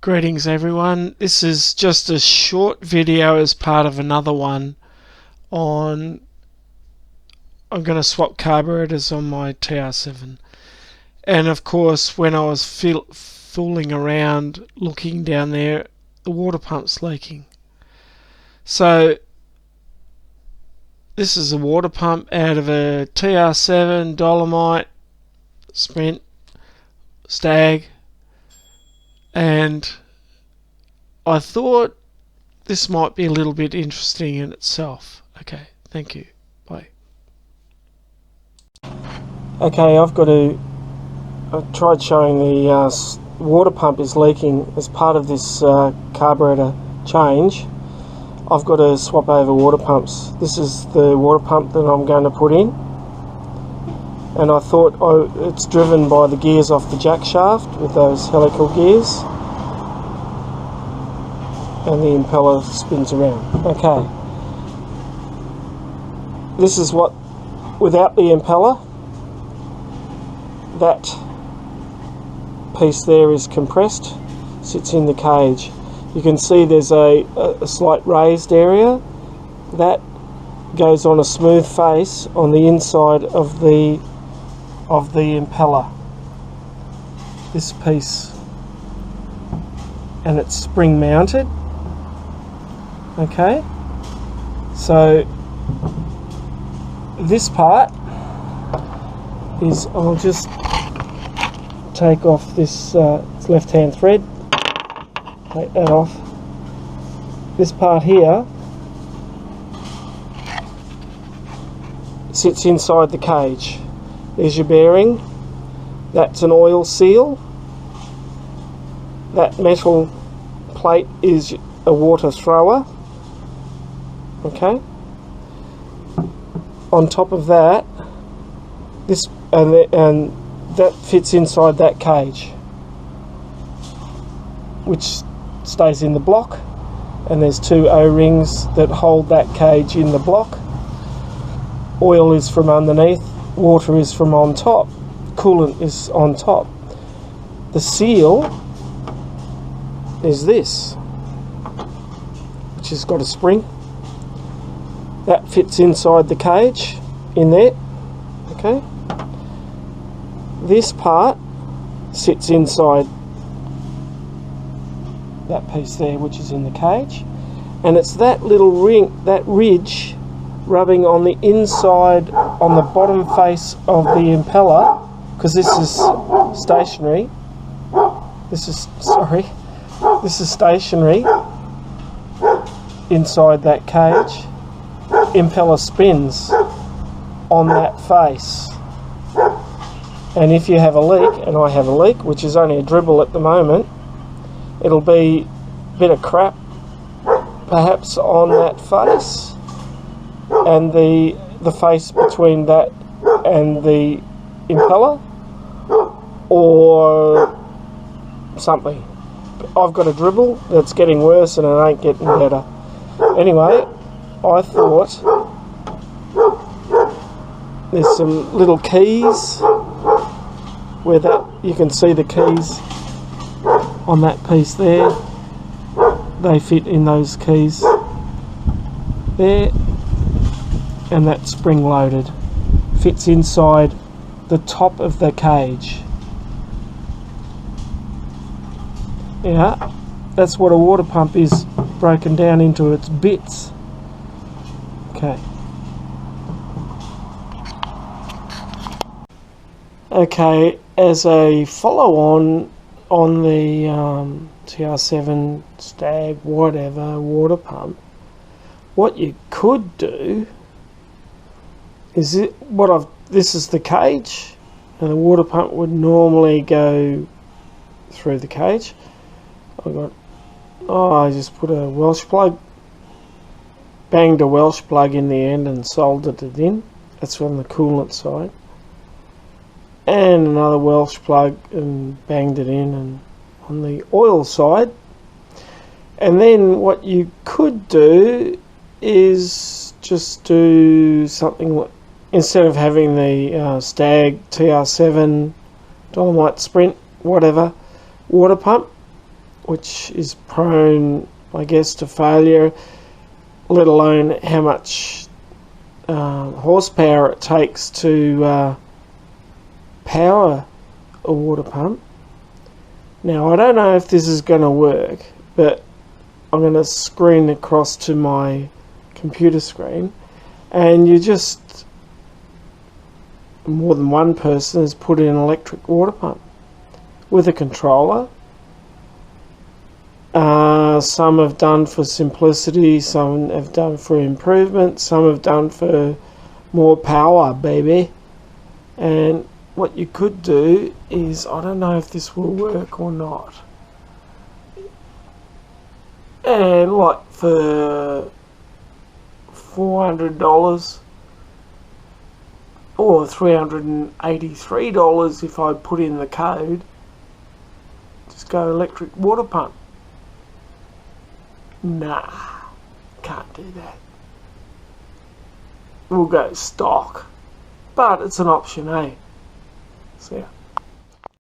Greetings everyone, this is just a short video as part of another one on I'm going to swap carburetors on my TR7, and of course when I was fooling around looking down there, the water pump's leaking. So this is a water pump out of a TR7 Dolomite Sprint Stag, and I thought this might be a little bit interesting in itself. Okay, thank you. Bye. Okay, I tried showing the water pump is leaking as part of this carburetor change. I've got to swap over water pumps. This is the water pump that I'm going to put in, and I thought it's driven by the gears off the jack shaft with those helical gears, and the impeller spins around. Okay, this is what, without the impeller, that piece there is compressed, sits in the cage. You can see there's a slight raised area that goes on a smooth face on the inside of the impeller. This piece, and it's spring mounted. Okay, so this part is, I'll just take off this left hand thread, take that off. This part here sits inside the cage. There's your bearing, that's an oil seal, that metal plate is a water thrower. Okay, on top of that, this and that fits inside that cage, which stays in the block, and there's two O-rings that hold that cage in the block. Oil is from underneath, water is from on top, coolant is on top. The seal is this, which has got a spring that fits inside the cage in there. Okay, this part sits inside that piece there, which is in the cage, and it's that little ring, that ridge rubbing on the inside, on the bottom face of the impeller, because this is stationary. This is stationary inside that cage. Impeller spins on that face, and if you have a leak, and I have a leak, which is only a dribble at the moment, it'll be a bit of crap perhaps on that face, and the face between that and the impeller, or something. I've got a dribble that's getting worse and it ain't getting better. Anyway, I thought there's some little keys where that, you can see the keys on that piece there. They fit in those keys there, and that spring loaded fits inside the top of the cage. Yeah, that's what a water pump is, broken down into its bits. Okay. Okay, as a follow-on on the TR7 Stag whatever water pump, what you could do is this is the cage, and the water pump would normally go through the cage. I just put a Welsh plug, banged a Welsh plug in the end and soldered it in. That's on the coolant side. And another Welsh plug and banged it in and on the oil side. And then what you could do is just do something, instead of having the Stag TR7 Dolomite Sprint whatever water pump, which is prone, I guess, to failure, let alone how much horsepower it takes to power a water pump. Now, I don't know if this is going to work, but I'm going to screen across to my computer screen, and you just, more than one person has put in an electric water pump with a controller. Some have done for simplicity, some have done for improvement, some have done for more power, baby. And what you could do is, I don't know if this will work or not, and like for $400 or $383 if I put in the code, just go electric water pump. Nah, can't do that. We'll go stock, but it's an option, eh? See ya.